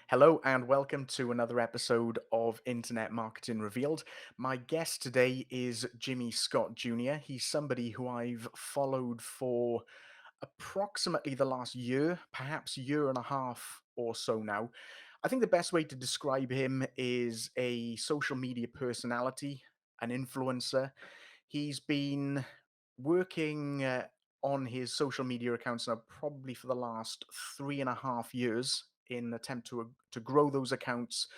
Hello and welcome to another episode of Internet Marketing Revealed. My guest today is Jimmy Scott Jr. He's somebody who I've followed for approximately the last year, perhaps year and a half or so now. I think the best way to describe him is a social media personality, an influencer. He's been working on his social media accounts now probably for the last 3.5 years in an attempt to grow those accounts,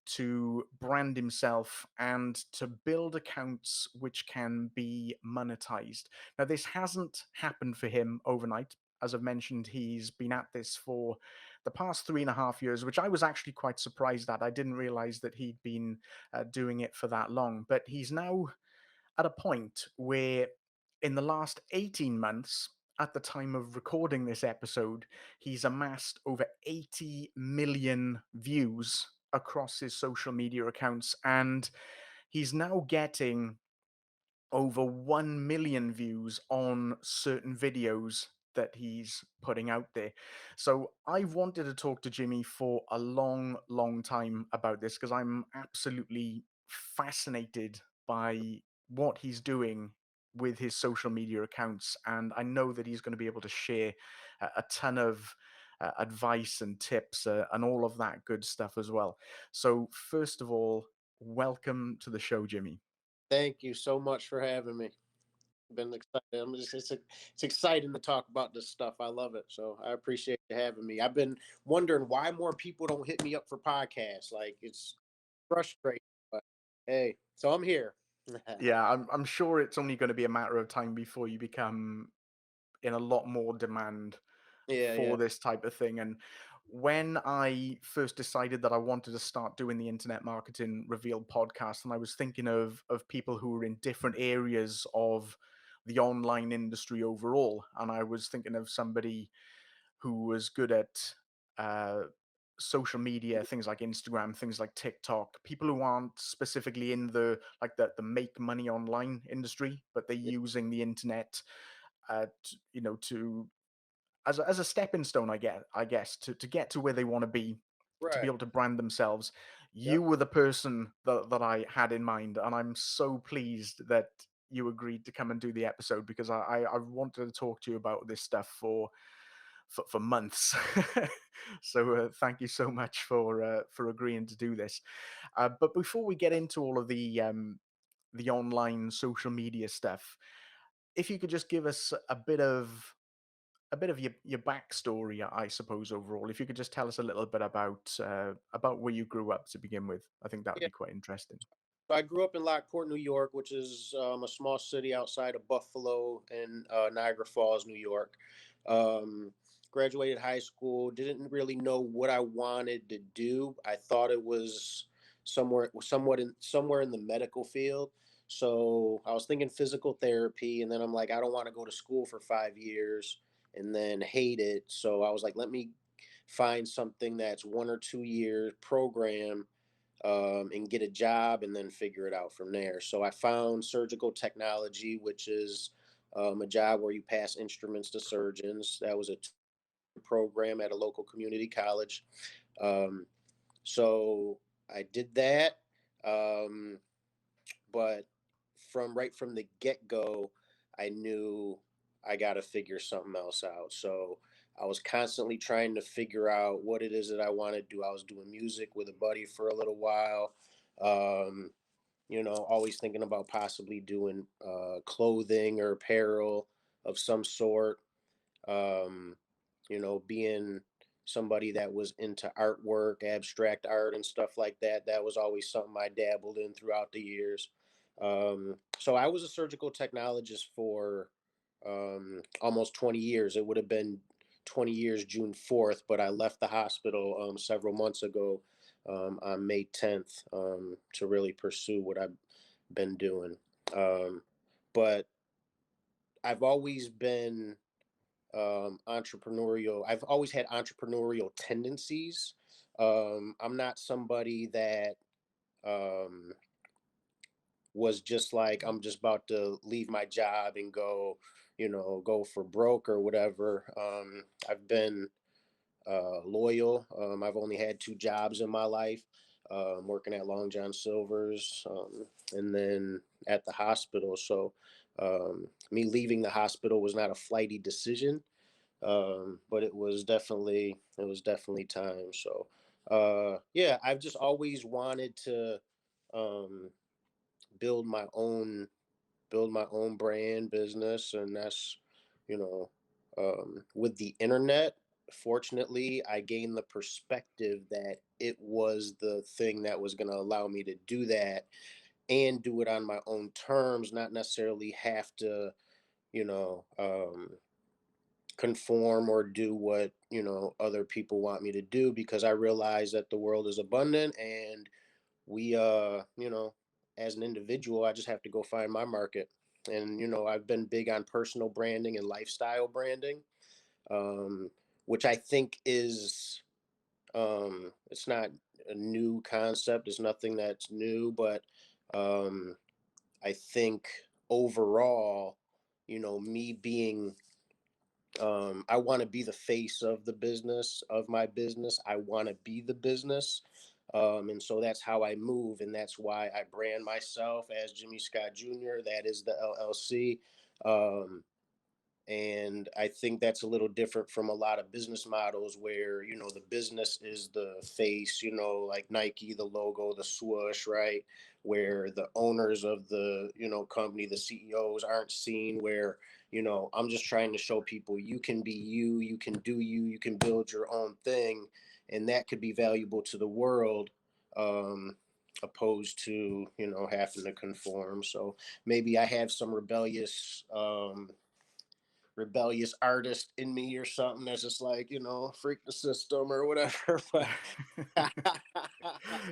to brand himself, and to build accounts which can be monetized. Now, this hasn't happened for him overnight. As I've mentioned, he's been at this for the past 3.5 years, which I was actually quite surprised at. I didn't realize that he'd been doing it for that long. But he's now at a point where, in the last 18 months, at the time of recording this episode, he's amassed over 80 million views across his social media accounts. And he's now getting over 1 million views on certain videos that he's putting out there. So I've wanted to talk to Jimmy for a long, long time about this because I'm absolutely fascinated by what he's doing with his social media accounts. And I know that he's going to be able to share a ton of advice and tips and all of that good stuff as well. So, first of all, welcome to the show, Jimmy. Thank you so much for having me. Been excited. It's exciting to talk about this stuff. I love it. So I appreciate you having me. I've been wondering why more people don't hit me up for podcasts. Like it's frustrating, but hey, so I'm here. Yeah, I'm sure it's only going to be a matter of time before you become in a lot more demand Yeah, for yeah, this type of thing. And when I first decided that I wanted to start doing the Internet Marketing Revealed podcast, and I was thinking of people who were in different areas of the online industry overall, and I was thinking of somebody who was good at uh, social media, things like Instagram, things like TikTok, people who aren't specifically in the make money online industry, but they're yeah. using the internet, to as a stepping stone, I guess, to get to where they want to be Right. able to brand themselves. You Yep. were the person that I had in mind, and I'm so pleased that you agreed to come and do the episode because I wanted to talk to you about this stuff for months. So thank you so much for agreeing to do this. But before we get into all of the online social media stuff, if you could just give us a bit of your backstory, I suppose overall. If you could just tell us a little bit about where you grew up to begin with, I think that would Yeah. be quite interesting. So I grew up in Lockport, New York, which is a small city outside of Buffalo and Niagara Falls, New York. Um, Graduated high school. Didn't really know what I wanted to do. I thought it was somewhere in the medical field. So I was thinking physical therapy, and then I'm like, I don't want to go to school for 5 years and then hate it. So I was like, let me find something that's 1 or 2 year program, and get a job and then figure it out from there. So I found surgical technology, which is a job where you pass instruments to surgeons. That was a program at a local community college. Um, so I did that. Um, but right from the get go, I knew I got to figure something else out. So I was constantly trying to figure out what it is that I want to do. I was doing music with a buddy for a little while. Um, always thinking about possibly doing clothing or apparel of some sort. Um, being somebody that was into artwork, abstract art, and stuff like that. That was always something I dabbled in throughout the years. So I was a surgical technologist for almost 20 years. It would have been 20 years June 4th, but I left the hospital several months ago, on May 10th, to really pursue what I've been doing. Um, but I've always been entrepreneurial. I've always had entrepreneurial tendencies. I'm not somebody that um, was just like, I'm just about to leave my job and go for broke or whatever. I've been loyal. I've only had two jobs in my life, working at Long John Silver's, and then at the hospital. So me leaving the hospital was not a flighty decision, but it was definitely time. So yeah, I've just always wanted to um, build my own build my own brand business, and that's, you know with the internet, fortunately I gained the perspective that it was the thing that was going to allow me to do that and do it on my own terms, not necessarily have to, you know conform or do what, other people want me to do, because I realize that the world is abundant, and we as an individual, I just have to go find my market. And I've been big on personal branding and lifestyle branding, um which I think is, it's not a new concept, it's nothing that's new, but um I think overall, me being, I want to be the face of the business, of my business. I want to be the business. And so that's how I move. And that's why I brand myself as Jimmy Scott Jr. That is the LLC. Um, and I think that's a little different from a lot of business models where, the business is the face, like Nike, the logo, the swoosh, right? Where the owners of the, company, the CEOs aren't seen, where, I'm just trying to show people you can be you, you can do you, you can build your own thing, and that could be valuable to the world. Opposed to, having to conform. So maybe I have some rebellious artist in me or something that's just like, freak the system or whatever. But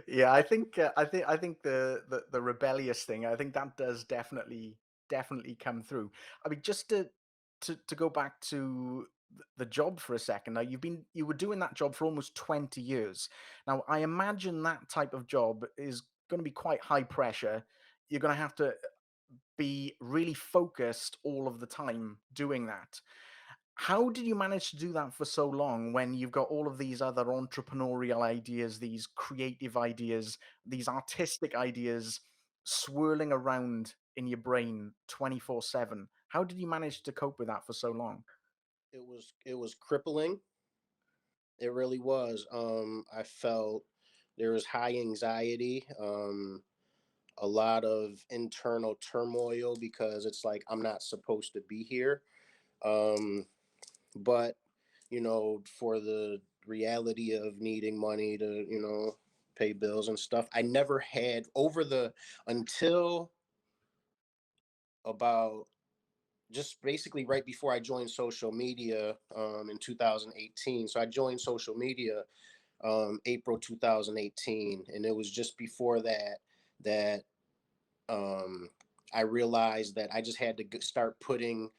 Yeah, I think the rebellious thing, I think that does definitely come through. I mean, just to go back to the job for a second. Now, you were doing that job for almost 20 years. Now, I imagine that type of job is going to be quite high pressure. You're going to have to be really focused all of the time doing that. How did you manage to do that for so long when you've got all of these other entrepreneurial ideas, these creative ideas, these artistic ideas swirling around in your brain 24/7? How did you manage to cope with that for so long? it was crippling. It really was. I felt there was high anxiety, a lot of internal turmoil, because it's like I'm not supposed to be here. Um, but for the reality of needing money to, pay bills and stuff, I never had over the until about just basically right before I joined social media, in 2018. So I joined social media, April 2018, and it was just before that um, I realized that I just had to start putting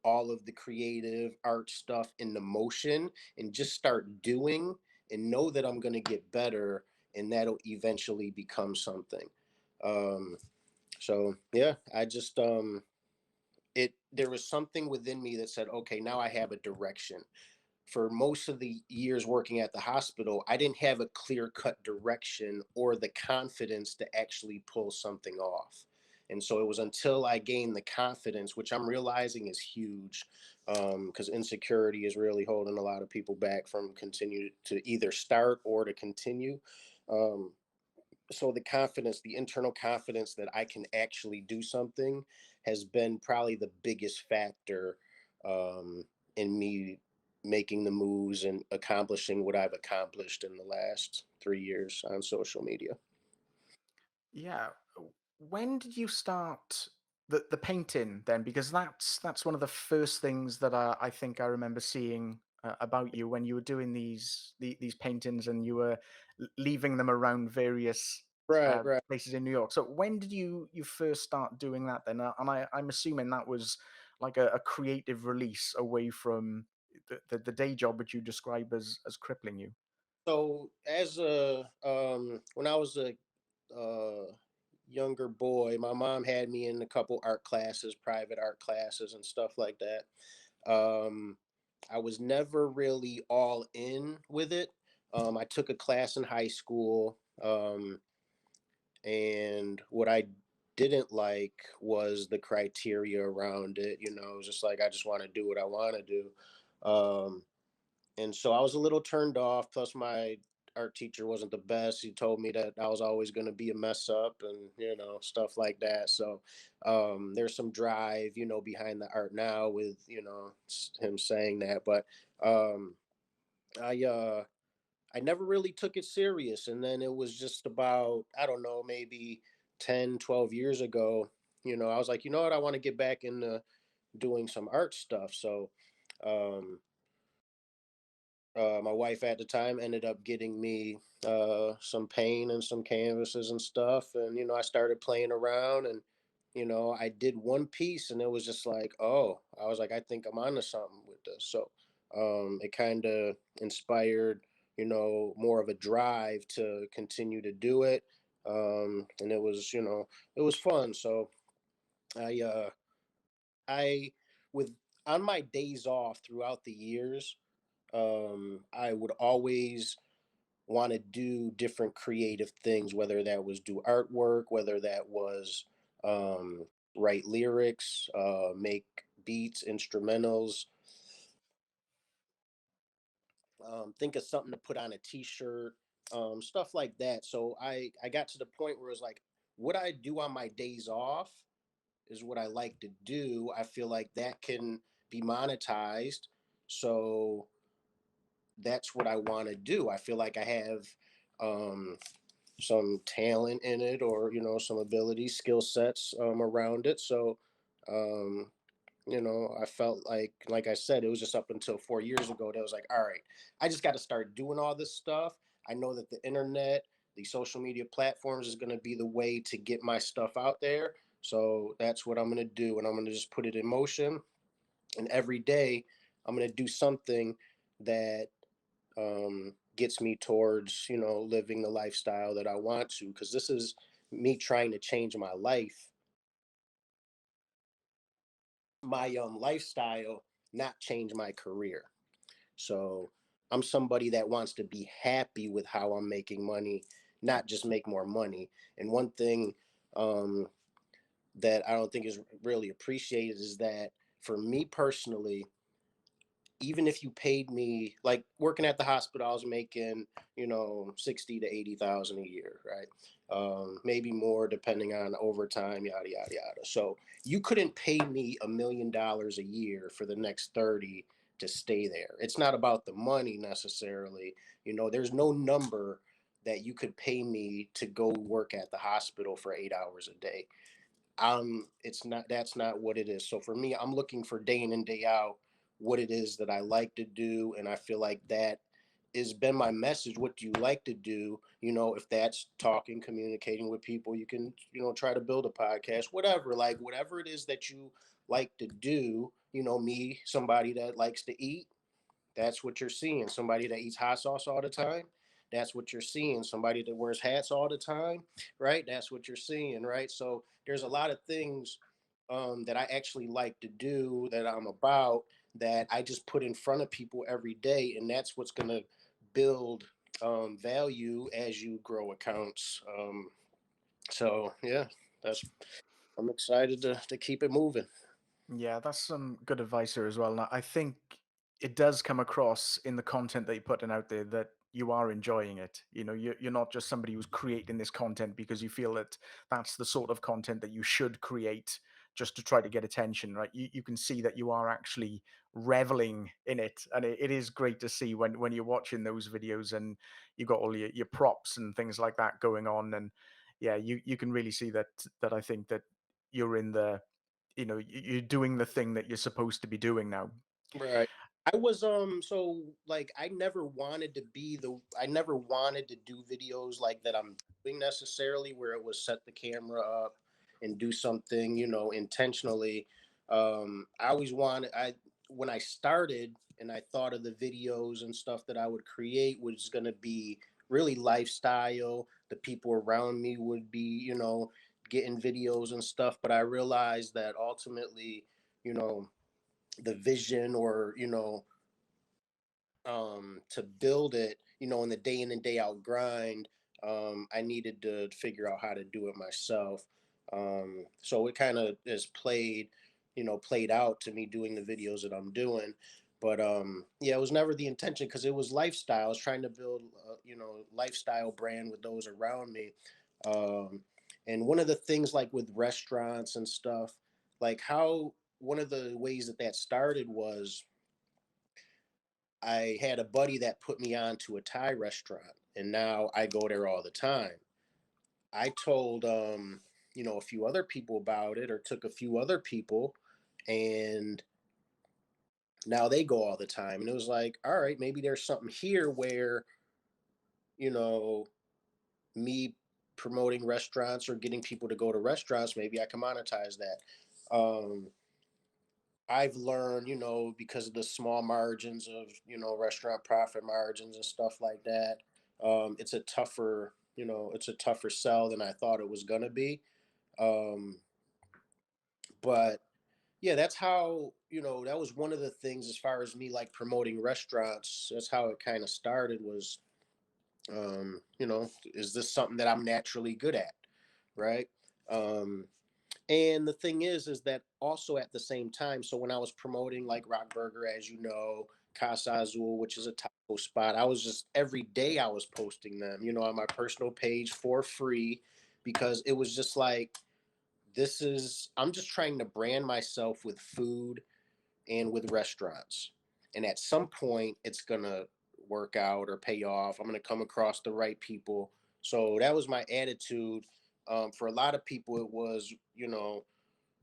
all of the creative art stuff into motion and just start doing, and know that I'm going to get better, and that'll eventually become something. Um, so yeah, I just, there was something within me that said, okay, now I have a direction. For most of the years working at the hospital, I didn't have a clear cut direction or the confidence to actually pull something off. And so it was until I gained the confidence, which I'm realizing is huge, because insecurity is really holding a lot of people back from continue to either start or to continue. Um, so the confidence, the internal confidence that I can actually do something, has been probably the biggest factor, in me making the moves and accomplishing what I've accomplished in the last 3 years on social media. Yeah. When did you start the painting then? Because that's one of the first things that I think I remember seeing about you when you were doing these paintings and you were leaving them around various Right, right. places in New York. So when did you first start doing that then? And I'm assuming that was like a creative release away from the day job which you describe as crippling you. So when I was a uh, younger boy, my mom had me in a couple art classes, private art classes and stuff like that. Um, I was never really all in with it. I took a class in high school, and what I didn't like was the criteria around it. It was just like I just want to do what I want to do. Um, and so I was a little turned off. Plus, my art teacher wasn't the best. He told me that I was always going to be a mess up, and stuff like that. So there's some drive, behind the art now with him saying that. But um, I never really took it serious, and then it was just about, I don't know, maybe 10, 12 years ago. I was like, you know what, I want to get back into doing some art stuff. So um my wife at the time ended up getting me some paint and some canvases and stuff, and I started playing around, and I did one piece, and it was just like, oh, I was like, I think I'm onto something with this. So it kind of inspired, more of a drive to continue to do it, and it was fun. So I I with on my days off throughout the years, I would always want to do different creative things, whether that was do artwork, whether that was um, write lyrics, make beats, instrumentals, think of something to put on a t-shirt, stuff like that. So I got to the point where it's like, what I do on my days off is what I like to do. I feel like that can be monetized. So that's what I want to do. I feel like I have um, some talent in it, or some ability, skill sets around it. So um, I felt like I said, it was just up until 4 years ago that I was like, all right, I just got to start doing all this stuff. I know that the internet, the social media platforms is going to be the way to get my stuff out there. So that's what I'm going to do, and I'm going to just put it in motion. And every day, I'm going to do something that gets me towards living the lifestyle that I want to, because this is me trying to change my life, my lifestyle, not change my career. So I'm somebody that wants to be happy with how I'm making money, not just make more money. And one thing um, that I don't think is really appreciated is that, for me personally, even if you paid me, like working at the hospital, I was making 60 to 80,000 a year, right? Maybe more depending on overtime, yada yada yada. So you couldn't pay me $1 million a year for the next 30 to stay there. It's not about the money necessarily. There's no number that you could pay me to go work at the hospital for 8 hours a day. It's not, that's not what it is. So for me, I'm looking for day in and day out what it is that I like to do, and I feel like that has been my message. What do you like to do? If that's talking, communicating with people, you can try to build a podcast, whatever. Like whatever it is that you like to do. Me, somebody that likes to eat, that's what you're seeing. Somebody that eats hot sauce all the time, that's what you're seeing. Somebody that wears hats all the time, right? That's what you're seeing, right? So there's a lot of things that I actually like to do, that I'm about, that I just put in front of people every day, and that's what's going to build value as you grow accounts. So yeah, that's I'm excited to keep it moving. Yeah, that's some good advice here as well. And I think it does come across in the content that you're putting out there that you are enjoying it. You're not just somebody who's creating this content because you feel that that's the sort of content that you should create just to try to get attention, right? You can see that you are actually reveling in it. And it is great to see when you're watching those videos and you've got all your props and things like that going on. And yeah, you can really see that I think that you're in the you're doing the thing that you're supposed to be doing now. Right. I was so like I never wanted to do videos like that I'm doing necessarily, where it was set the camera up and do something, intentionally. I always wanted I When I started and I thought of the videos and stuff that I would create was going to be really lifestyle. The people around me would be, getting videos and stuff, but I realized that ultimately, you know, the vision, or to build it, in the day in and day out grind, I needed to figure out how to do it myself. So it kind of is played out to me doing the videos that I'm doing. But yeah, it was never the intention because it was lifestyle. I was trying to build, lifestyle brand with those around me. Um, and one of the things like with restaurants and stuff, like how one of the ways that started was I had a buddy that put me on to a Thai restaurant, and now I go there all the time. I told a few other people about it, or took a few other people, and now they go all the time. And it was like, all right, maybe there's something here where, you know, me promoting restaurants or getting people to go to restaurants, maybe I can monetize that. Um, I've learned, because of the small margins of, restaurant profit margins and stuff like that. It's a tougher sell than I thought it was gonna be. Um, but yeah, that's how, that was one of the things as far as me like promoting restaurants. That's how it kind of started was, is this something that I'm naturally good at? Right. Um, And the thing is that also at the same time, so when I was promoting like Rock Burger, as you know, Casa Azul, which is a taco spot, I was just every day I was posting them, on my personal page for free because it was just like, I'm just trying to brand myself with food and with restaurants. And at some point, it's going to work out or pay off. I'm going to come across the right people. So that was my attitude. For a lot of people, it was, you're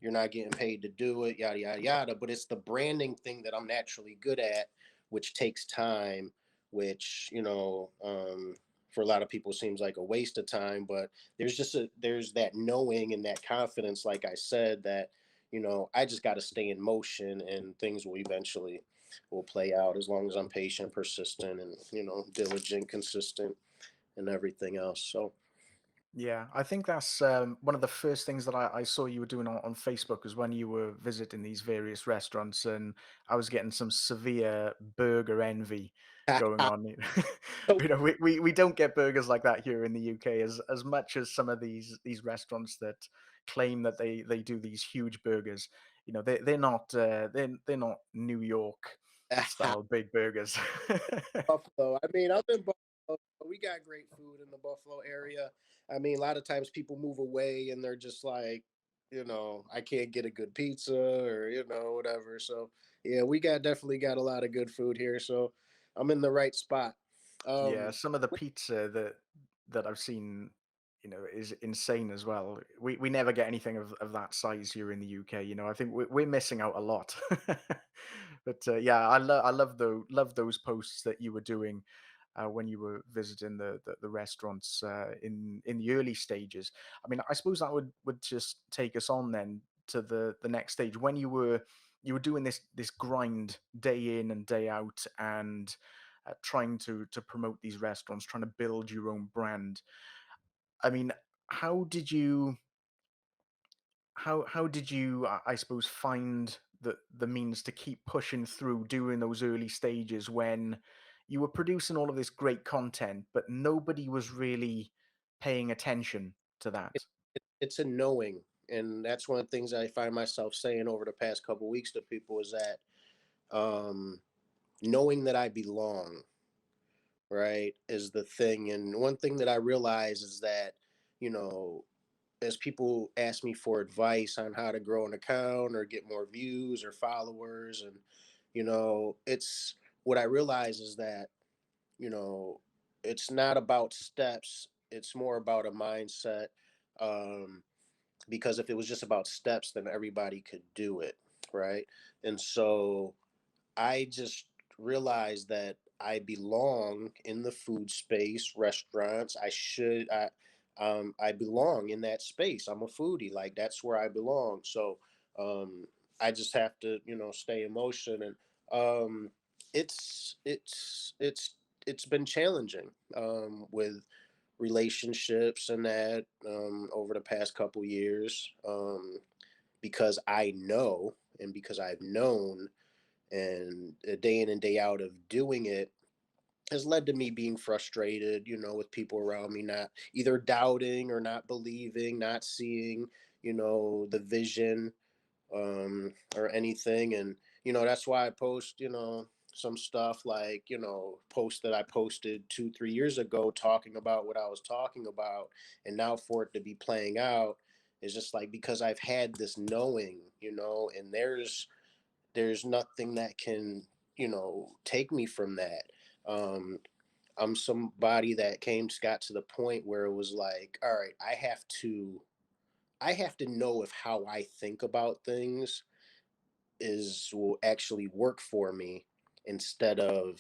not getting paid to do it, yada yada yada. But it's the branding thing that I'm naturally good at, which takes time, which for a lot of people seems like a waste of time. But there's that knowing and that confidence, like I said, that I just got to stay in motion and things will eventually will play out as long as I'm patient, persistent, and diligent, consistent, and everything else. So Yeah, I think that's one of the first things that I saw you were doing on Facebook was when you were visiting these various restaurants, and I was getting some severe burger envy going on. so You know, we don't get burgers like that here in the UK as much as some of these restaurants that claim that they do these huge burgers. You know, they're not they're not New York style big burgers. Buffalo. I mean, I'm in Buffalo. We got great food in the Buffalo area. I mean, a lot of times people move away and they're just like, I can't get a good pizza or, whatever. So, yeah, we definitely got a lot of good food here. So, I'm in the right spot. Yeah, Um, some of the pizza that I've seen, you know, is insane as well. We never get anything of that size here in the UK. You know, I think we're missing out a lot. But yeah, love those posts that you were doing when you were visiting the restaurants in the early stages. I mean, I suppose that would just take us on then to the next stage when you were doing this grind day in and day out and trying to promote these restaurants, trying to build your own brand. I mean, how did you how did you I suppose find the means to keep pushing through during those early stages when you were producing all of this great content, but nobody was really paying attention to that? it's a knowing. And that's one of the things I find myself saying over the past couple weeks to people is that um, knowing that I belong, right, is the thing. And one thing that I realize is that, you know, as people ask me for advice on how to grow an account or get more views or followers, and, it's what I realize is that, you know, it's not about steps, it's more about a mindset. Um, because if it was just about steps, then everybody could do it, right? And so I just realized that I belong in the food space, restaurants. I belong in that space. I'm a foodie. Like that's where I belong. So um, I just have to, stay in motion. And um, it's been challenging with relationships and that over the past couple years because I know and because I've known and a day in and day out of doing it, has led to me being frustrated, with people around me not either doubting or not believing, not seeing, the vision, or anything. And, that's why I post, some stuff like, posts that I posted 2, 3 years ago talking about what I was talking about. And now for it to be playing out is just like because I've had this knowing, and there's nothing that can, take me from that. Um, I'm somebody that got to the point where it was like, all right, I have to know if how I think about things is will actually work for me instead of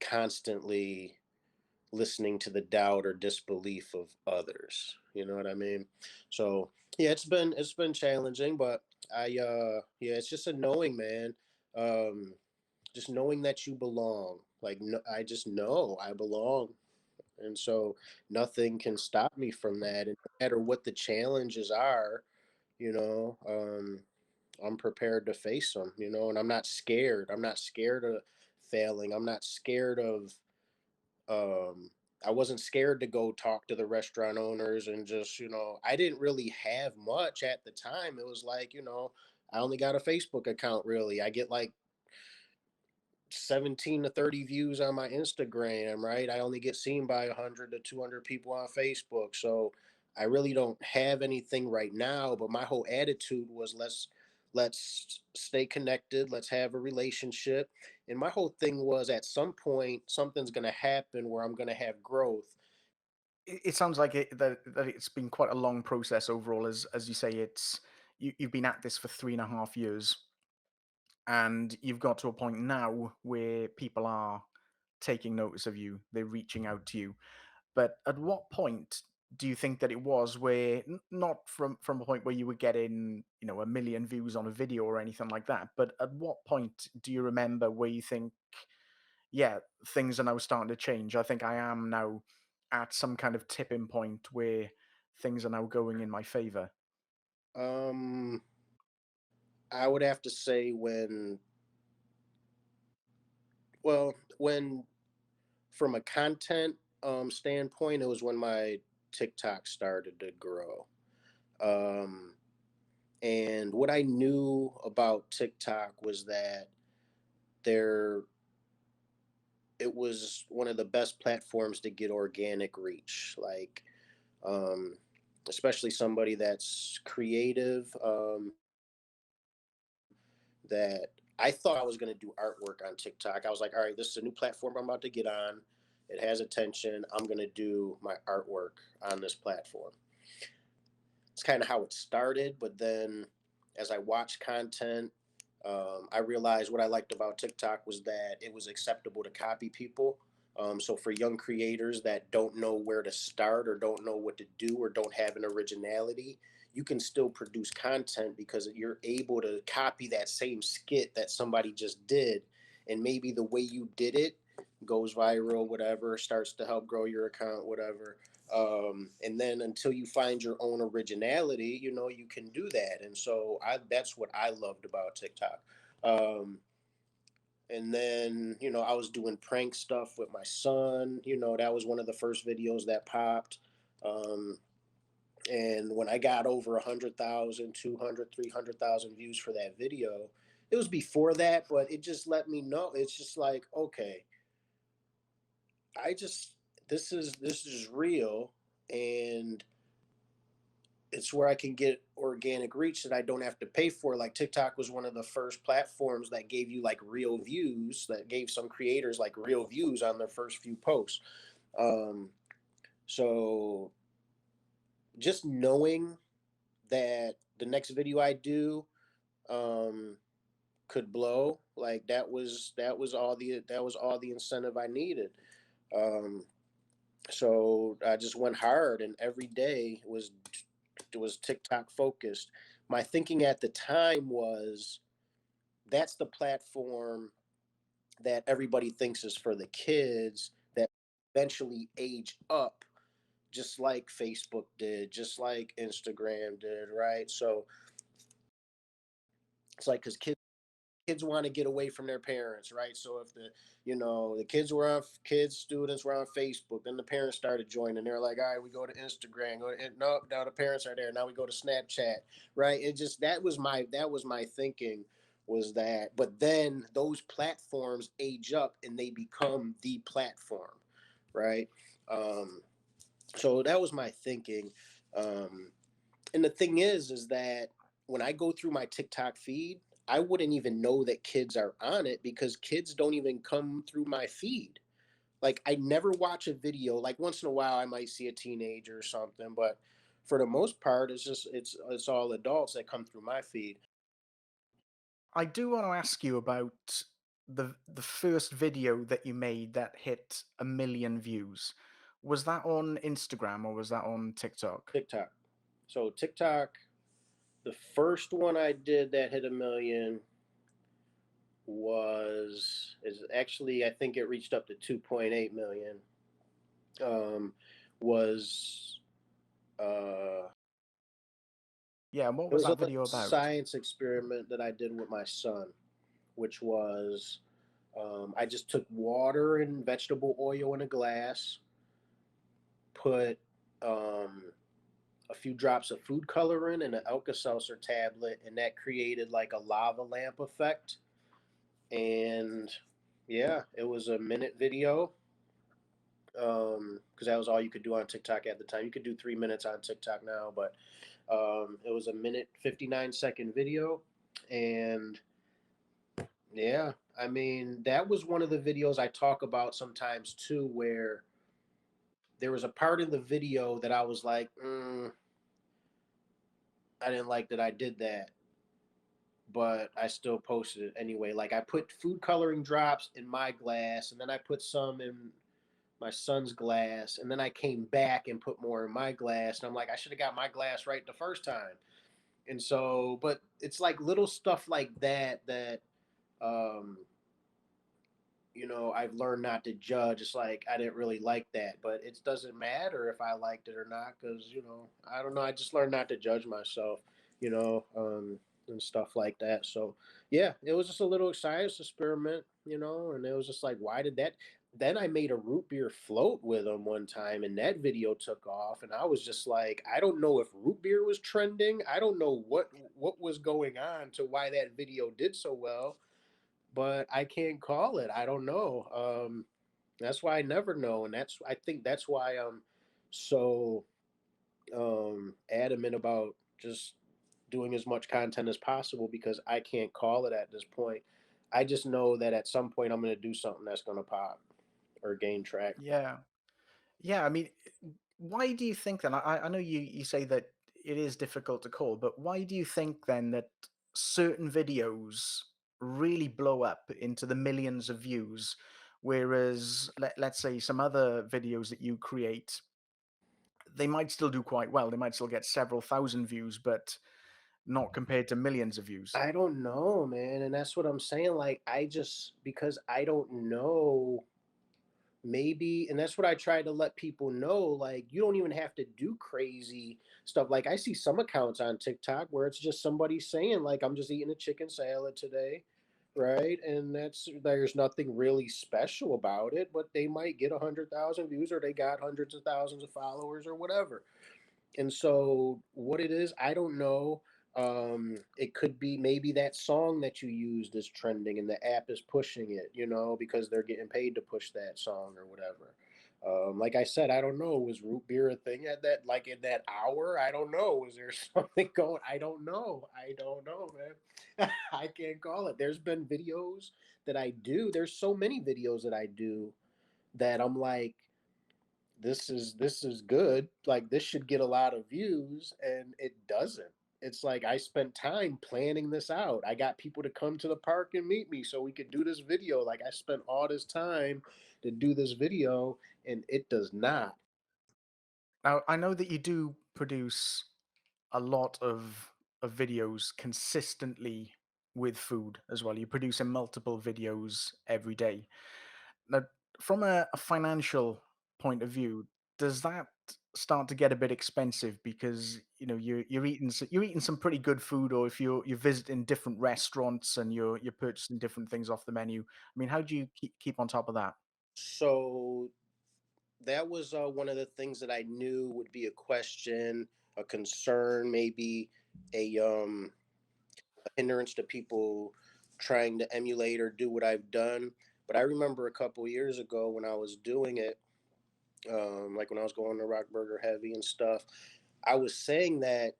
constantly listening to the doubt or disbelief of others. You know what I mean? So yeah, it's been challenging, but yeah, it's just a knowing, man. Um just knowing that you belong. Like, no, I just know I belong. And so nothing can stop me from that. And no matter what the challenges are, you know, um, I'm prepared to face them, and I'm not scared. I'm not scared of failing. I'm not scared of, um, I wasn't scared to go talk to the restaurant owners and just, I didn't really have much at the time. It was like, I only got a Facebook account really. I get like 17 to 30 views on my Instagram, right? I only get seen by 100 to 200 people on Facebook. So I really don't have anything right now, but my whole attitude was let's stay connected, let's have a relationship. And my whole thing was at some point something's going to happen where I'm going to have growth. It sounds like that it's been quite a long process overall. As you say, you've been at this for 3.5 years, and you've got to a point now where people are taking notice of you. They're reaching out to you. But at what point do you think that it was where not from a point where you were getting, 1 million views on a video or anything like that, but at what point do you remember where you think, yeah, things are now starting to change? I think I am now at some kind of tipping point where things are now going in my favor. Um I would have to say when from a content standpoint, it was when my TikTok started to grow. Um And what I knew about TikTok was that there it was one of the best platforms to get organic reach. Like, um, especially somebody that's creative, that I thought I was going to do artwork on TikTok. I was like, all right, this is a new platform I'm about to get on. It has attention. I'm going to do my artwork on this platform. It's kind of how it started. But then as I watched content, I realized what I liked about TikTok was that it was acceptable to copy people. So for young creators that don't know where to start or don't know what to do or don't have an originality, you can still produce content because you're able to copy that same skit that somebody just did. And maybe the way you did it goes viral, whatever, starts to help grow your account, whatever. And then until you find your own originality, you can do that. And so that's what I loved about TikTok. Um, and then, I was doing prank stuff with my son. That was one of the first videos that popped. Um, and when I got over 100,000, 200, 300,000 views for that video, it was before that, but it just let me know. It's just like, okay, I just, this is real. And it's where I can get organic reach that I don't have to pay for. Like TikTok was one of the first platforms that gave you like real views, that gave some creators like real views on their first few posts. Um, so just knowing that the next video I do um, could blow, like that was all the incentive I needed. Um, so I just went hard, and every day was TikTok focused. My thinking at the time was that's the platform that everybody thinks is for the kids that eventually age up, just like Facebook did, just like Instagram did, right? So it's like because kids kids want to get away from their parents, right? So if the kids were on students were on Facebook, then the parents started joining. They're like, all right, we go to Instagram, nope, now the parents are there. Now we go to Snapchat, right? It just that was my thinking was that, but then those platforms age up and they become the platform, right? Um, so that was my thinking. Um, and the thing is that when I go through my TikTok feed, I wouldn't even know that kids are on it because kids don't even come through my feed. Like I never watch a video. Like once in a while, I might see a teenager or something, but for the most part, it's all adults that come through my feed. I do want to ask you about the first video that you made that hit 1 million views. Was that on Instagram or was that on TikTok? TikTok. So TikTok, the first one I did that hit 1 million was is actually I think it reached up to 2.8 million. Um, was uh, Yeah, and what it was was a that little video about? science experiment that I did with my son, which was I just took water and vegetable oil in a glass, put um, a few drops of food coloring and an Alka-Seltzer tablet, and that created like a lava lamp effect. And yeah, it was a minute video because that was all you could do on TikTok at the time. You could do 3 minutes on TikTok now, but it was a minute 59-second video, and yeah, I mean that was one of the videos I talk about sometimes too, where there was a part in the video that I was like, I didn't like that I did that, but I still posted it anyway. Like I put food coloring drops in my glass, and then I put some in my son's glass, and then I came back and put more in my glass, and I'm like, I should have got my glass right the first time. And so, but it's like little stuff like that um I've learned not to judge. It's like I didn't really like that, but it doesn't matter if I liked it or not because I don't know. I just learned not to judge myself, you know, and stuff like that. So yeah, it was just a little science experiment, and it was just like, why did that? Then I made a root beer float with them one time, and that video took off, and I was just like, I don't know if root beer was trending. I don't know what was going on to why that video did so well, but I can't call it. I don't know. That's why I never know, and I think that's why I'm so adamant about just doing as much content as possible because I can't call it at this point. I just know that at some point I'm going to do something that's going to pop or gain track. Yeah. Yeah, I mean, why do you think then? I know you say that it is difficult to call, but why do you think then that certain videos really blow up into the millions of views, whereas let's say some other videos that you create, they might still do quite well. They might still get several thousand views, but not compared to millions of views. I don't know, man, and that's what I'm saying. Like, I just because I don't know. Maybe, and that's what I try to let people know, like you don't even have to do crazy stuff. Like I see some accounts on TikTok where it's just somebody saying like, I'm just eating a chicken salad today, right? And there's nothing really special about it, but they might get 100,000 views or they got hundreds of thousands of followers or whatever. And so what it is, I don't know. It could be maybe that song that you used is trending and the app is pushing it, because they're getting paid to push that song or whatever. Like I said, I don't know. Was root beer a thing at that, like in that hour? I don't know. Was there something going? I don't know. I don't know, man. I can't call it. There's been videos that I do. There's so many videos that I do that I'm like, this is good. Like this should get a lot of views, and it doesn't. It's like I spent time planning this out. I got people to come to the park and meet me so we could do this video. Like I spent all this time to do this video, and it does not. Now, I know that you do produce a lot of videos consistently with food as well. You're producing multiple videos every day. Now, from a financial point of view, does that start to get a bit expensive because you're eating some pretty good food, or if you're visiting different restaurants and you're purchasing different things off the menu? I mean, how do you keep on top of that? So that was one of the things that I knew would be a question, a concern, maybe a hindrance to people trying to emulate or do what I've done. But I remember a couple years ago when I was doing it, like when I was going to Rock Burger Heavy and stuff, I was saying that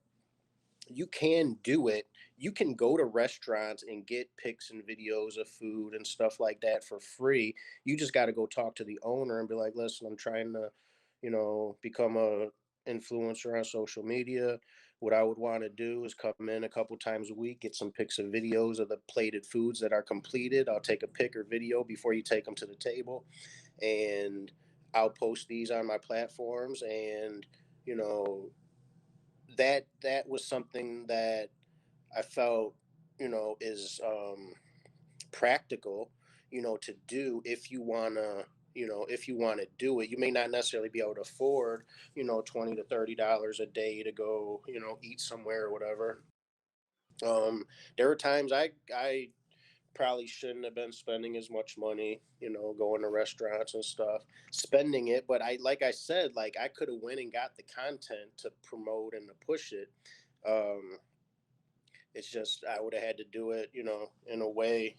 you can do it. You can go to restaurants and get pics and videos of food and stuff like that for free. You just got to go talk to the owner and be like, "Listen, I'm trying to, become a influencer on social media. What I would want to do is come in a couple times a week, get some pics and videos of the plated foods that are completed. I'll take a pic or video before you take them to the table, and I'll post these on my platforms." And you know, that was something that I felt, is practical, to do if you wanna, if you want to do it. You may not necessarily be able to afford, $20 to $30 a day to go, eat somewhere or whatever. Um, there were times I probably shouldn't have been spending as much money, going to restaurants and stuff, spending it. But like I said, like I could have went and got the content to promote and to push it. Um, it's just I would have had to do it, in a way,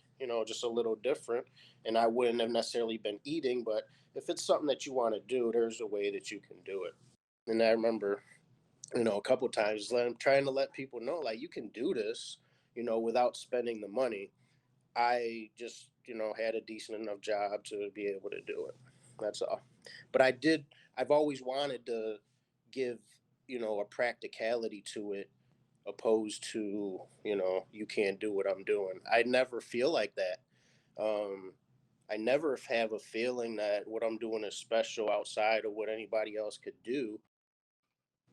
just a little different, and I wouldn't have necessarily been eating. But if it's something that you want to do, there's a way that you can do it. And I remember, a couple times trying to let people know, like, you can do this, without spending the money. I just, had a decent enough job to be able to do it. That's all. But I've always wanted to give, a practicality to it, opposed to, you can't do what I'm doing. I never feel like that. Um, I never have a feeling that what I'm doing is special outside of what anybody else could do.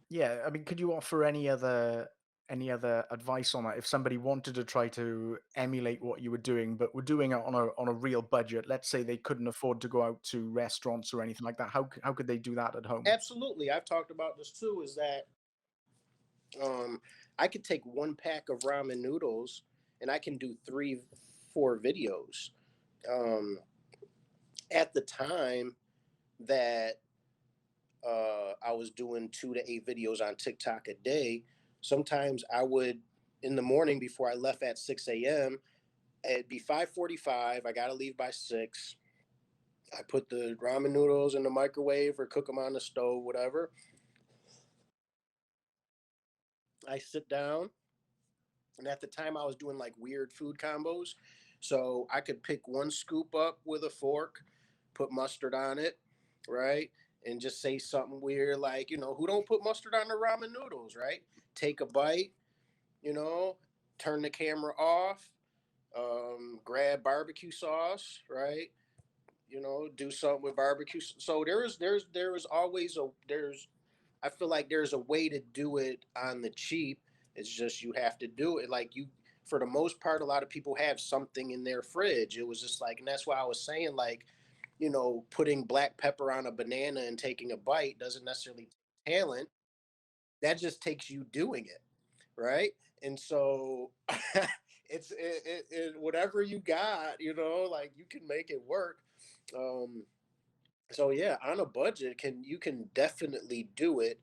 Yeah, I mean, could you offer any other advice on that? If somebody wanted to try to emulate what you were doing, but were doing it on a real budget, let's say they couldn't afford to go out to restaurants or anything like that, how could they do that at home? Absolutely. I've talked about this too, is that um, I could take one pack of ramen noodles and I can do three, four videos. Um, at the time that I was doing 2 to 8 videos on TikTok a day, sometimes I would, in the morning before I left at 6 a.m., it'd be 5:45. I gotta leave by 6. I put the ramen noodles in the microwave or cook them on the stove, whatever. I sit down, and at the time I was doing like weird food combos, so I could pick one scoop up with a fork, put mustard on it, right, and just say something weird like, who don't put mustard on their ramen noodles, right? Take a bite, you know, turn the camera off, grab barbecue sauce, right? Do something with barbecue. So there is always there's I feel like there's a way to do it on the cheap. It's just you have to do it. Like, you, for the most part, a lot of people have something in their fridge. It was just like, and that's why I was saying, like, putting black pepper on a banana and taking a bite doesn't necessarily take talent. That just takes you doing it, right? And so whatever you got, like, you can make it work. Um, so yeah, on a budget, you can definitely do it.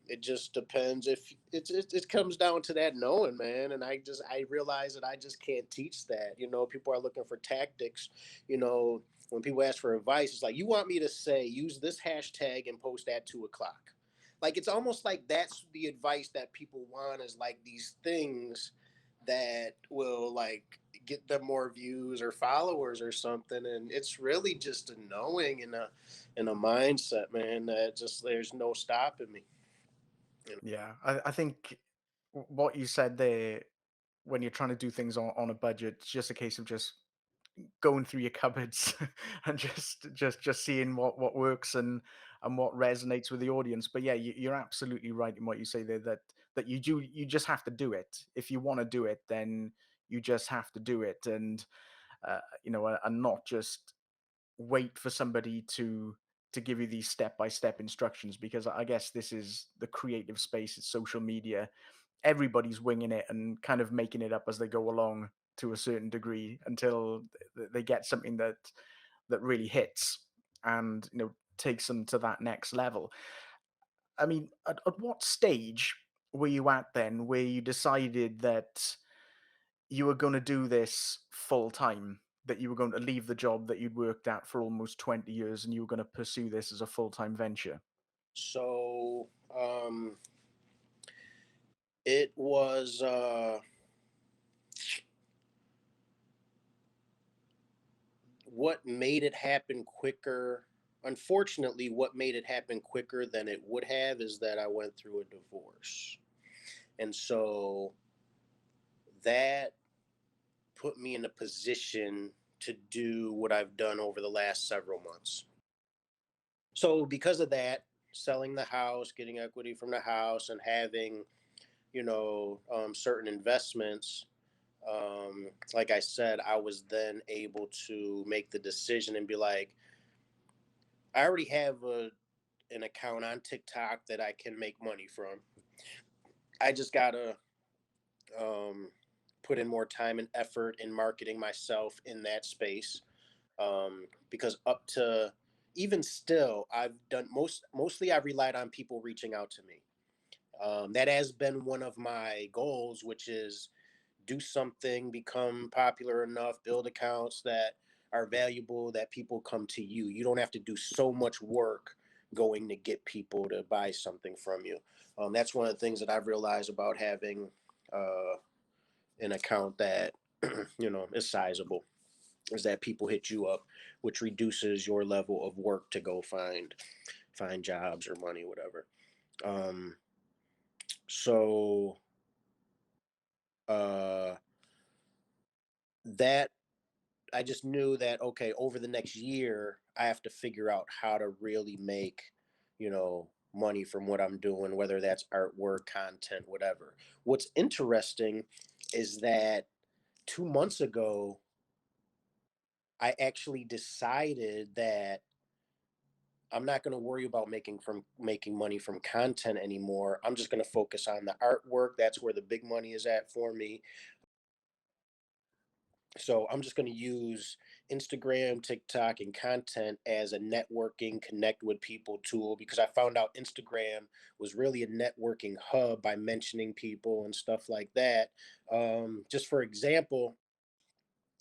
It just depends if it comes down to that knowing, man. And I realize that I just can't teach that. People are looking for tactics. When people ask for advice, it's like, you want me to say use this hashtag and post at 2 o'clock. Like, it's almost like that's the advice that people want, is like these things that will, like, get them more views or followers or something. And it's really just a knowing and a mindset, man, that just there's no stopping me. Yeah, I think what you said there, when you're trying to do things on a budget, it's just a case of just going through your cupboards and just seeing what works and what resonates with the audience. But yeah, you're absolutely right in what you say there, that you just have to do it. If you want to do it, then you just have to do it, and and not just wait for somebody to to give you these step-by-step instructions, because I guess this is the creative space, it's social media. Everybody's winging it and kind of making it up as they go along to a certain degree until they get something that really hits and takes them to that next level. I mean, at what stage were you at then where you decided that you were going to do this full time? That you were going to leave the job that you'd worked at for almost 20 years and you were going to pursue this as a full time venture? So it was what made it happen quicker. Unfortunately, what made it happen quicker than it would have is that I went through a divorce. And so that put me in a position to do what I've done over the last several months. So because of that, selling the house, getting equity from the house, and having certain investments, like I said, I was then able to make the decision and be like, I already have an account on TikTok that I can make money from. I just gotta um, put in more time and effort in marketing myself in that space, because up to even still, I've done mostly I've relied on people reaching out to me. That has been one of my goals, which is do something, become popular enough, build accounts that are valuable, that people come to you. You don't have to do so much work going to get people to buy something from you. That's one of the things that I've realized about having uh, an account that is sizable, is that people hit you up, which reduces your level of work to go find jobs or money, whatever. Um, so uh, that I just knew that, okay, over the next year, I have to figure out how to really make, money from what I'm doing, whether that's artwork, content, whatever. What's interesting is that 2 months ago, I actually decided that I'm not going to worry about making money from content anymore. I'm just going to focus on the artwork. That's where the big money is at for me. So I'm just going to use Instagram, TikTok, and content as a networking, connect with people tool, because I found out Instagram was really a networking hub by mentioning people and stuff like that. Just for example,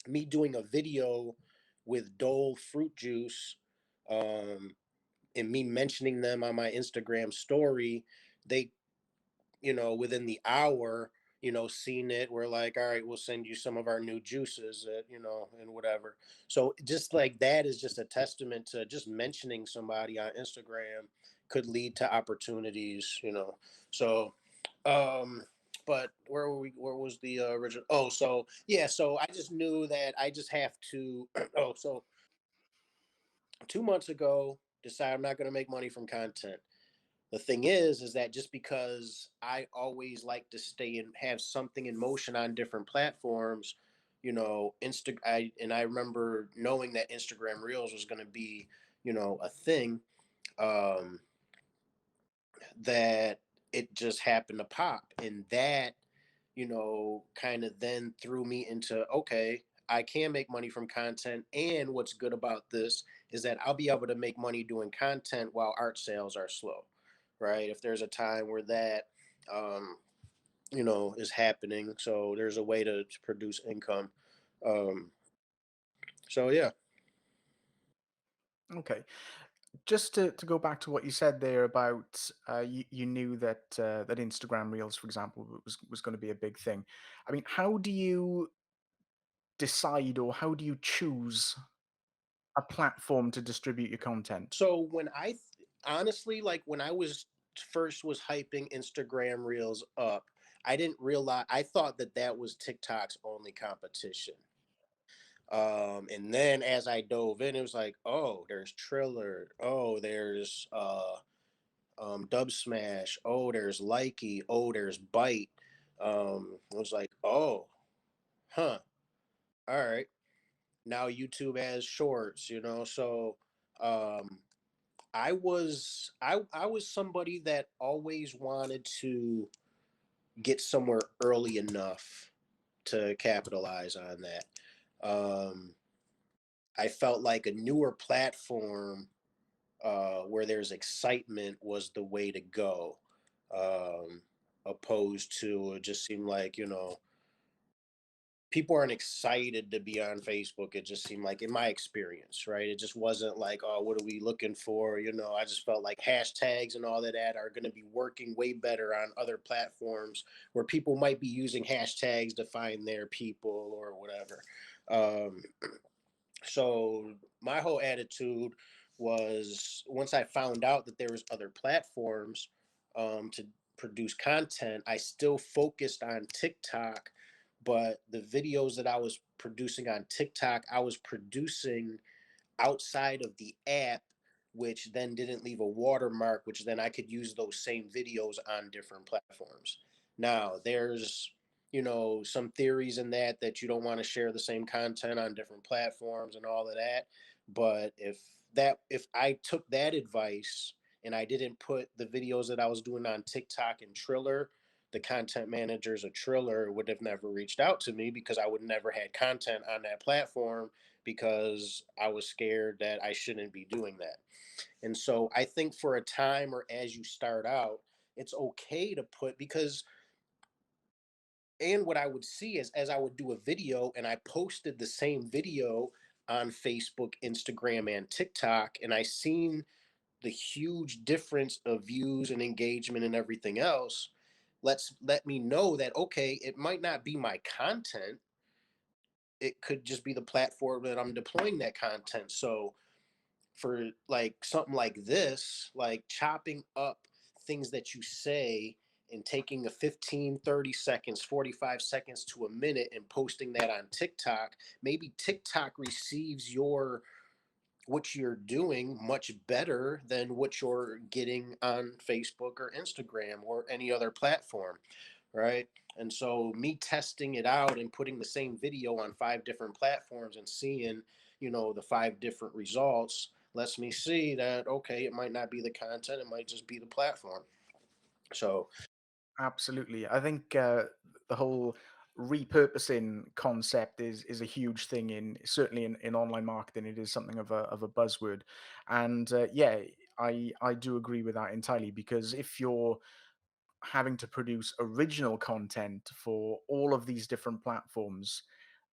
me doing a video with Dole fruit juice, um, and me mentioning them on my Instagram story, they, within the hour, seen it. We're like, all right, we'll send you some of our new juices, and whatever. So just like that is just a testament to just mentioning somebody on Instagram could lead to opportunities. So, um, but where were we? Where was the original? Oh, so yeah, so I just knew that I just have to. Oh, so 2 months ago, decide I'm not going to make money from content. The thing is that just because I always like to stay and have something in motion on different platforms, I remember knowing that Instagram Reels was going to be, a thing, um, that it just happened to pop, and that, kind of then threw me into, okay, I can make money from content, and what's good about this is that I'll be able to make money doing content while art sales are slow, right? If there's a time where that, um, is happening, so there's a way to produce income. Um, so yeah. Okay. Just to go back to what you said there about you knew that Instagram Reels, for example, was going to be a big thing. I mean, how do you decide or how do you choose a platform to distribute your content? So honestly, like when I was first was hyping Instagram Reels up, I didn't realize, I thought that that was TikTok's only competition. And then as I dove in, it was like, oh, there's Triller. Oh, there's Dub Smash. Oh, there's Likey. Oh, there's Bite. I was like, oh, huh. All right. Now YouTube has shorts. So um I was somebody that always wanted to get somewhere early enough to capitalize on that. Um, I felt like a newer platform where there's excitement was the way to go, um, opposed to it just seemed like, people aren't excited to be on Facebook. It just seemed like, in my experience, right? It just wasn't like, oh, what are we looking for? I just felt like hashtags and all of that are going to be working way better on other platforms where people might be using hashtags to find their people or whatever. Um, so my whole attitude was, once I found out that there was other platforms to produce content, I still focused on TikTok, but the videos that I was producing on TikTok, I was producing outside of the app, which then didn't leave a watermark, which then I could use those same videos on different platforms. Now, there's, some theories in that you don't want to share the same content on different platforms and all of that. But if I took that advice and I didn't put the videos that I was doing on TikTok and Triller, the content managers of Triller would have never reached out to me because I would never had content on that platform because I was scared that I shouldn't be doing that. And so I think for a time, or as you start out, it's okay to put, because, and what I would see is, as I would do a video and I posted the same video on Facebook, Instagram, and TikTok, and I seen the huge difference of views and engagement and everything else, let me know that, okay, it might not be my content, it could just be the platform that I'm deploying that content. So for like something like this, like chopping up things that you say and taking a 15, 30 seconds, 45 seconds to a minute and posting that on TikTok, maybe TikTok receives your what you're doing much better than what you're getting on Facebook or Instagram or any other platform, right? And so me testing it out and putting the same video on 5 different platforms and seeing, the 5 different results lets me see that, okay, it might not be the content, it might just be the platform. So Absolutely. I think the whole repurposing concept is a huge thing in certainly in online marketing. It is something of a buzzword, and yeah, I do agree with that entirely because if you're having to produce original content for all of these different platforms,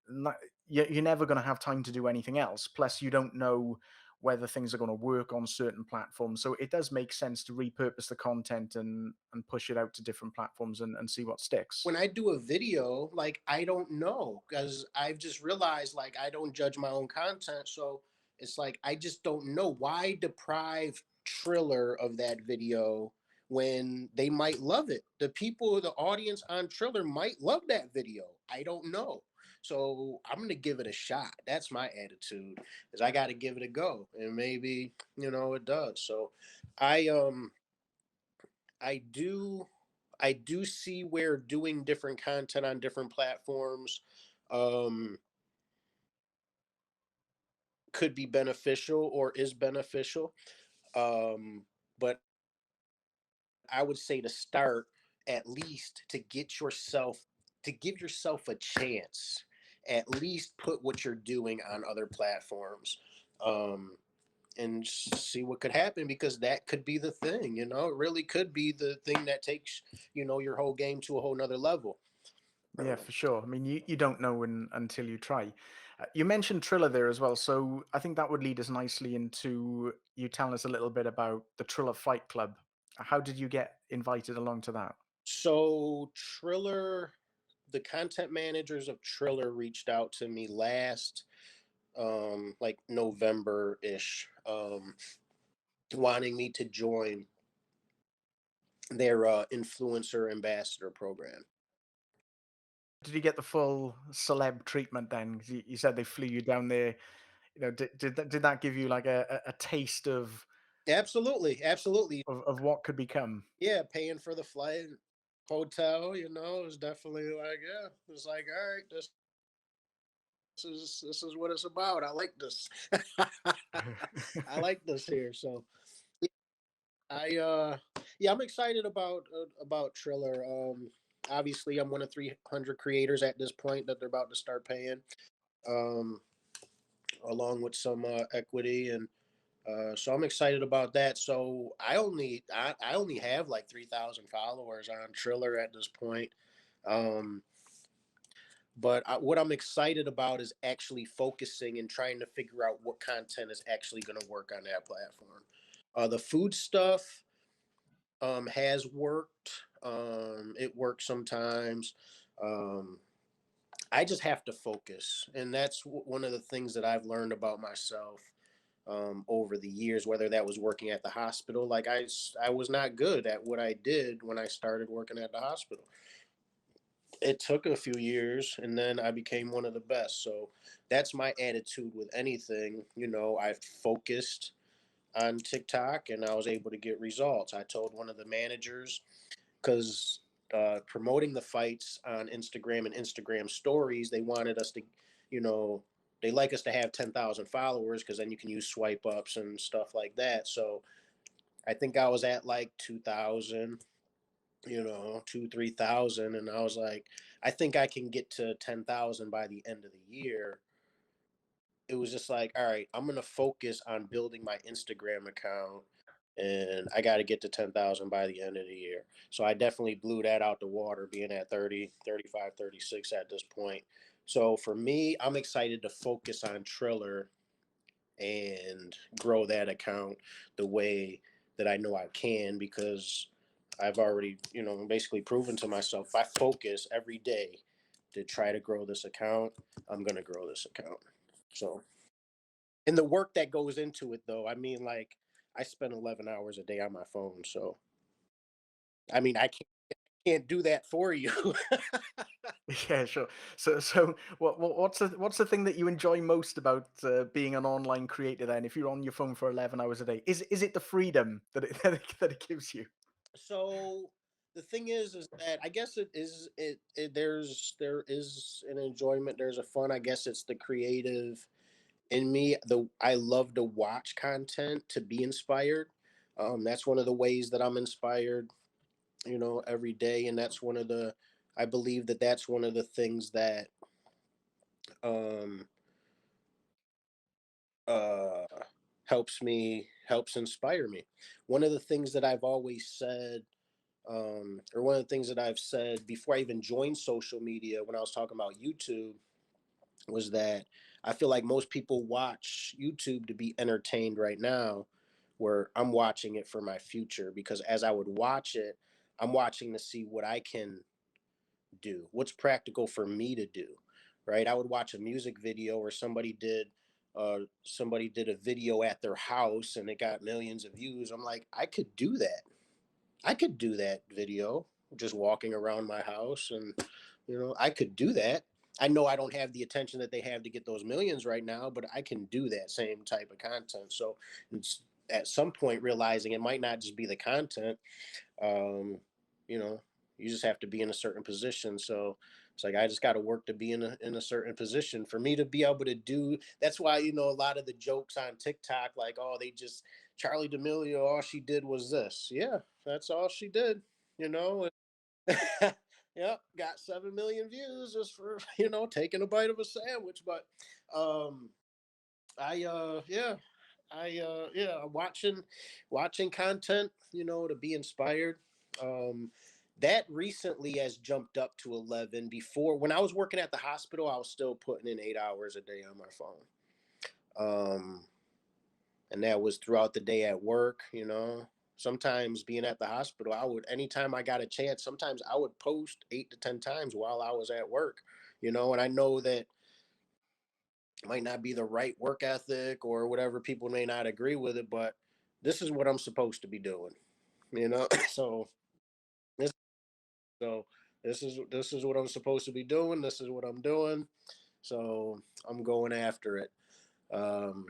like, you're never going to have time to do anything else. Plus, you don't know whether things are going to work on certain platforms. So it does make sense to repurpose the content and push it out to different platforms and see what sticks. when I do a video, like, I don't know, because I've just realized, like, I don't judge my own content. So it's like I just don't know why deprive Triller of that video when they might love it. The people, the audience on Triller might love that video. I don't know. So I'm gonna give it a shot. That's my attitude. Is I got to give it a go, and maybe it does. So I I do I do see where doing different content on different platforms um could be beneficial or is beneficial. But I would say, to start, at least to give yourself a chance, at least put what you're doing on other platforms. Um and see what could happen, because that could be the thing. It really could be the thing that takes your whole game to a whole nother level. Yeah, for sure. I mean, you don't know until you try. You mentioned Triller there as well, so I think that would lead us nicely into you telling us a little bit about the Triller Fight Club. How did you get invited along to that? So Triller, the content managers of Triller reached out to me last like November-ish, wanting me to join their influencer ambassador program. Did you get the full celeb treatment then? 'Cause you said they flew you down there. Did that give you like a taste Absolutely, absolutely. of what could become? Yeah, paying for the flight, hotel, is definitely like, yeah, it's like, all right, this is what it's about. I like this. I like this here. So Yeah, I'm excited about Triller. Obviously, I'm one of 300 creators at this point that they're about to start paying, um, along with some equity, and so I'm excited about that. So I only have like 3,000 followers on Triller at this point. Um, but what I'm excited about is actually focusing and trying to figure out what content is actually going to work on that platform. The food stuff has worked. It works sometimes. Um, I just have to focus, and that's one of the things that I've learned about myself over the years. Whether that was working at the hospital, like I was not good at what I did when I started working at the hospital. It took a few years, and then I became one of the best. So that's my attitude with anything. I focused on TikTok, and I was able to get results. I told one of the managers because promoting the fights on Instagram and Instagram stories, they wanted us to, you know, they like us to have 10,000 followers because then you can use swipe ups and stuff like that. So I think I was at like 2,000, 3,000. And I was like, I think I can get to 10,000 by the end of the year. It was just like, all right, I'm going to focus on building my Instagram account, and I got to get to 10,000 by the end of the year. So I definitely blew that out the water being at 30, 35, 36 at this point. So for me, I'm excited to focus on Triller and grow that account the way that I know I can, because I've already, basically proven to myself if I focus every day to try to grow this account, I'm going to grow this account. So, and the work that goes into it, though, I mean, like, I spend 11 hours a day on my phone. So, I mean, I can't do that for you. Yeah, sure. So what's the thing that you enjoy most about being an online creator then? If you're on your phone for 11 hours a day, is it the freedom that it that it gives you? So the thing is that I guess it is there is an enjoyment, there's a fun. I guess it's the creative in me. I love to watch content to be inspired. That's one of the ways that I'm inspired, every day, and that's one of the I believe that that's one of the things that um uh helps inspire me. One of the things that I've always said, or one of the things that I've said before I even joined social media when I was talking about YouTube, was that I feel like most people watch YouTube to be entertained right now, where I'm watching it for my future, because as I would watch it, I'm watching to see what I can do, what's practical for me to do, right? I would watch a music video where somebody did a video at their house and it got millions of views. I'm like, I could do that. I could do that video just walking around my house, and I could do that. I know I don't have the attention that they have to get those millions right now, but I can do that same type of content. So it's at some point realizing it might not just be the content. um, you know, you just have to be in a certain position. So it's like I just got to work to be in a certain position for me to be able to do. That's why a lot of the jokes on TikTok, like, oh, they just Charlie D'Amelio, all she did was this. Yeah, that's all she did. You know. Yep, got 7 million views just for taking a bite of a sandwich. But um, yeah, watching content, to be inspired. Um that recently has jumped up to 11. Before, when I was working at the hospital, I was still putting in 8 hours a day on my phone. Um and that was throughout the day at work. Sometimes being at the hospital, I would, anytime I got a chance, sometimes I would post 8 to 10 times while I was at work. And I know that might not be the right work ethic or whatever. People may not agree with it, but this is what I'm supposed to be doing. So this so this is what I'm supposed to be doing. This is what I'm doing. So I'm going after it. Um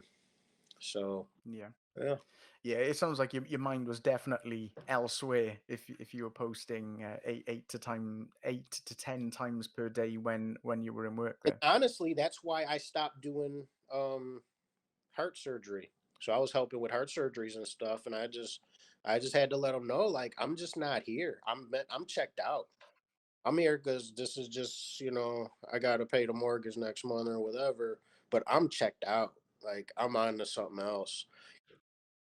so Yeah. yeah. Yeah, it sounds like your mind was definitely elsewhere if you were posting 8 to 10 times per day when you were in work And there. honestly, that's why I stopped doing heart surgery. So I was helping with heart surgeries and stuff, and I just I just had to let them know, like, I'm just not here. I'm checked out. I'm here because this is just, I got to pay the mortgage next month or whatever, but I'm checked out. Like, I'm on to something else.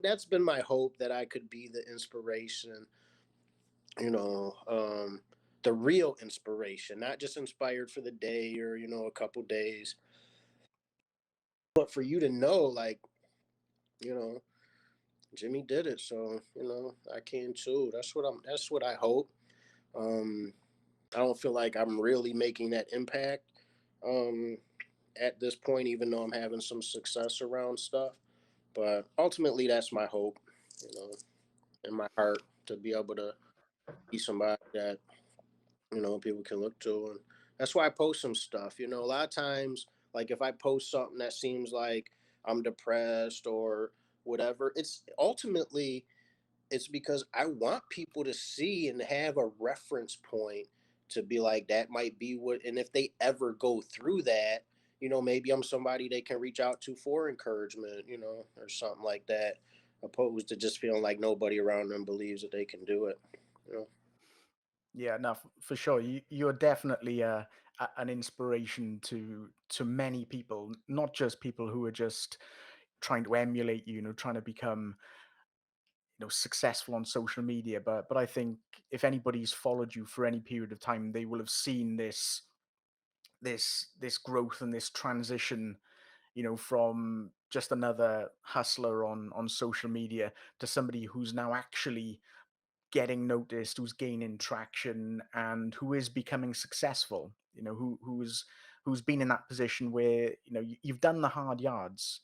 That's been my hope, that I could be the inspiration, you know, um, the real inspiration, not just inspired for the day or, a couple days, but for you to know, like, you know, Jimmy did it. So, I can too. That's what I hope. Um, I don't feel like I'm really making that impact um, at this point, even though I'm having some success around stuff. But ultimately, that's my hope, you know, in my heart, to be able to be somebody that, people can look to. And that's why I post some stuff. A lot of times, like if I post something that seems like I'm depressed or whatever, it's because I want people to see and have a reference point to be like, that might be what, and if they ever go through that, maybe I'm somebody they can reach out to for encouragement, or something like that, opposed to just feeling like nobody around them believes that they can do it, you know. Yeah, no, for sure. You're definitely an inspiration to many people, not just people who are just trying to emulate you, trying to become successful on social media. But I think if anybody's followed you for any period of time, they will have seen this growth and this transition, from just another hustler on social media to somebody who's now actually getting noticed, who's gaining traction, and who is becoming successful. Who's been in that position where you've done the hard yards.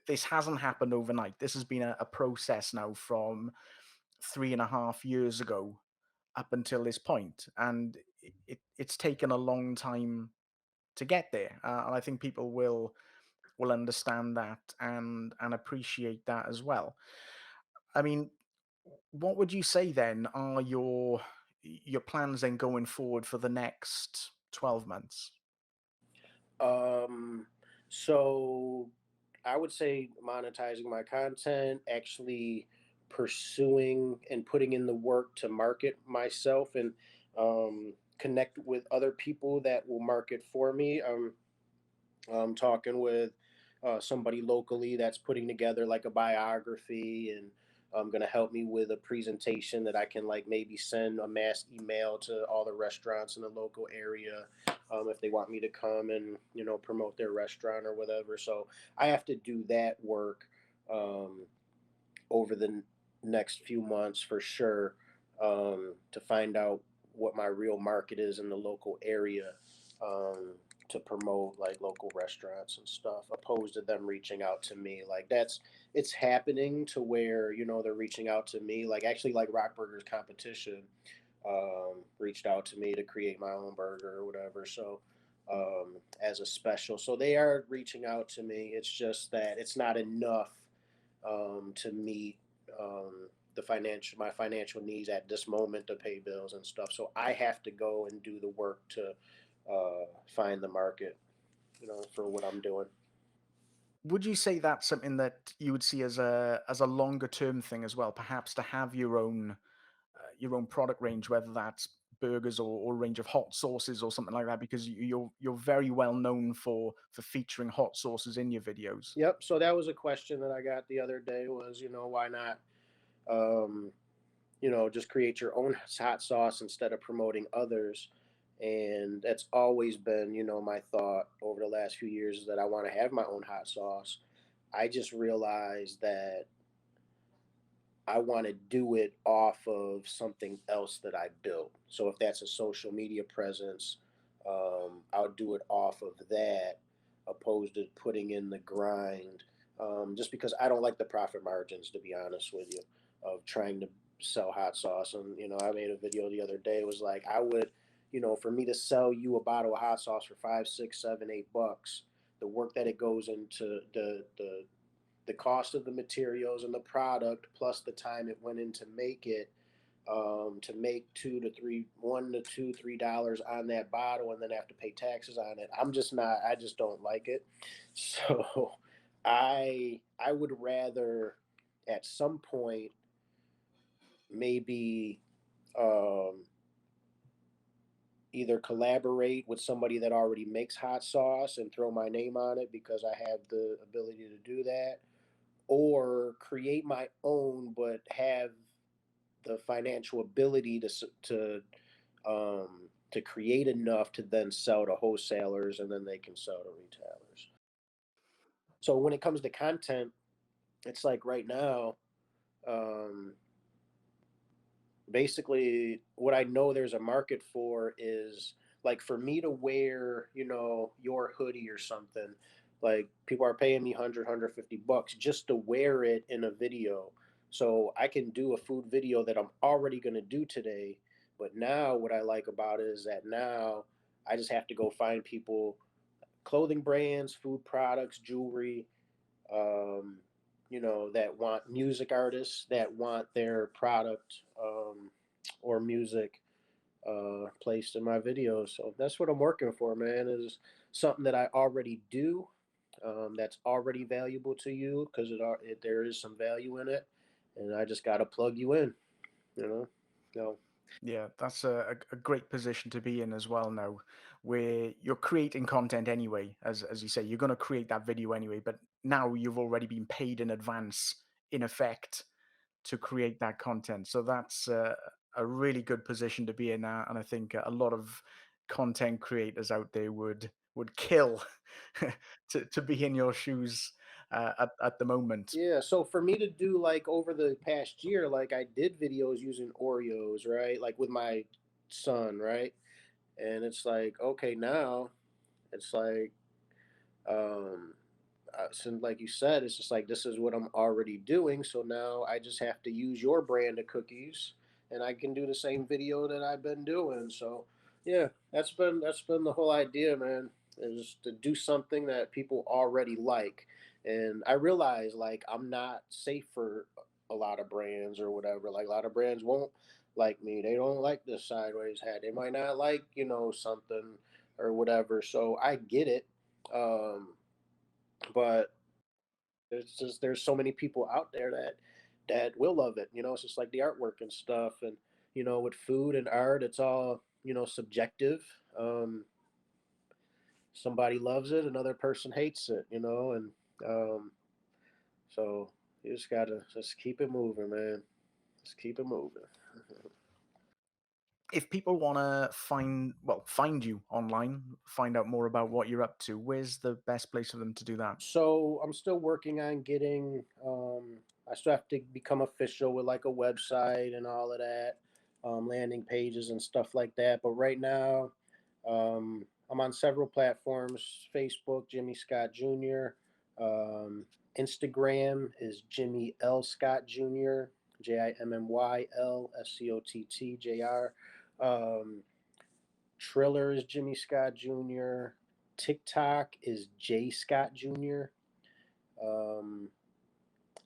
This hasn't happened overnight. This has been a process now from 3.5 years ago up until this point, and it's taken a long time to get there. And I think people will understand that and appreciate that as well. I mean, what would you say then are your plans then going forward for the next 12 months? Um, so I would say monetizing my content, actually pursuing and putting in the work to market myself and connect with other people that will market for me. I'm talking with somebody locally that's putting together like a biography and going to help me with a presentation that I can like maybe send a mass email to all the restaurants in the local area if they want me to come and promote their restaurant or whatever. So I have to do that work um, over the next few months for sure, to find out what my real market is in the local area, um, to promote like local restaurants and stuff, opposed to them reaching out to me. Like it's happening to where they're reaching out to me. Like actually, like Rock Burgers competition reached out to me to create my own burger or whatever. So as a special, so they are reaching out to me. It's just that it's not enough to meet the financial my financial needs at this moment to pay bills and stuff. So I have to go and do the work to find the market, for what I'm doing. Would you say that's something that you would see as a longer term thing as well, perhaps to have your own product range, whether that's burgers or a range of hot sauces or something like that, because you're very well known for featuring hot sauces in your videos. Yep. So that was a question that I got the other day. Was why not um, just create your own hot sauce instead of promoting others. And that's always been, my thought over the last few years, is that I want to have my own hot sauce. I just realized that I want to do it off of something else that I built. So if that's a social media presence, I'll do it off of that, opposed to putting in the grind. Just because I don't like the profit margins, to be honest with you, of trying to sell hot sauce. And I made a video the other day. It was like I would, for me to sell you a bottle of hot sauce for 5, 6, 7, 8 bucks, the work that it goes into the cost of the materials and the product plus the time it went in to make it, to make $1 to $2, $3 on that bottle and then have to pay taxes on it. I just don't like it. So I would rather at some point, maybe um, either collaborate with somebody that already makes hot sauce and throw my name on it because I have the ability to do that, or create my own but have the financial ability to create enough to then sell to wholesalers and then they can sell to retailers. So when it comes to content, it's like right now, um, basically what I know there's a market for is like for me to wear, your hoodie or something, like people are paying me 100 bucks just to wear it in a video. So I can do a food video that I'm already going to do today. But now what I like about it is that now I just have to go find people, clothing brands, food products, jewelry, um, that want music artists that want their product or music placed in my videos. So that's what I'm working for, man. Is something that I already do, that's already valuable to you because there is some value in it, and I just got to plug you in, you know. So Yeah, that's a great position to be in as well now, where you're creating content anyway. As you say, you're going to create that video anyway, but now you've already been paid in advance, in effect, to create that content. So that's a really good position to be in now, and I think a lot of content creators out there would kill to be in your shoes at the moment. yeah, so for me to do like over the past year, like I did videos using Oreos, right? Like with my son, right? And it's like, okay, now it's like, um, so like you said, it's just like this is what I'm already doing. So now I just have to use your brand of cookies, and I can do the same video that I've been doing. So yeah, that's been the whole idea, man. Is to do something that people already like, and I realize like I'm not safe for a lot of brands or whatever. Like a lot of brands won't like me. They don't like this sideways hat. They might not like something or whatever. So I get it. Um, but there's so many people out there that will love it. It's just like the artwork and stuff, and with food and art, it's all subjective. Somebody loves it, another person hates it. And um, so you just gotta just keep it moving, man. Just keep it moving. If people want to find you online, find out more about what you're up to, where's the best place for them to do that? So I'm still working on getting. I still have to become official with like a website and all of that, landing pages and stuff like that. But right now, I'm on several platforms: Facebook, Jimmy Scott Jr. Um, Instagram is Jimmy L Scott Jr. JimmyLScottJr. Triller is Jimmy Scott Jr. TikTok is J Scott Jr. Um,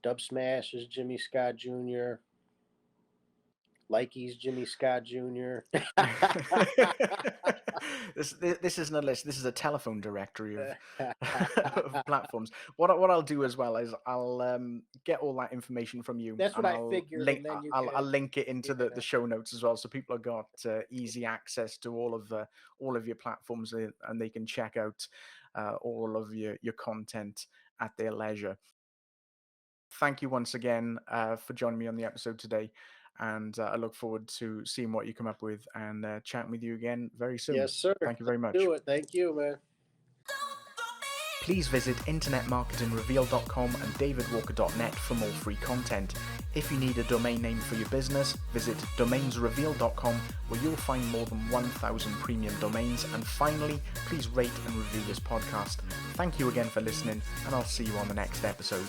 Dub Smash is Jimmy Scott Jr. Likey's Jimmy Scott Jr. This isn't a list. This is a telephone directory of of platforms. What I'll do as well is I'll get all that information from you, That's what and I figured, and then you I'll can, link it into the yeah. show notes as well, so people have got easy access to all of your platforms, and they can check out all of your content at their leisure. Thank you once again for joining me on the episode today. And I look forward to seeing what you come up with and chatting with you again very soon. Yes, sir. Thank you Let's very much. do it. Thank you, man. Please visit internetmarketingreveal.com and davidwalker.net for more free content. If you need a domain name for your business, visit domainsreveal.com where you'll find more than 1,000 premium domains. And finally, please rate and review this podcast. Thank you again for listening, and I'll see you on the next episode.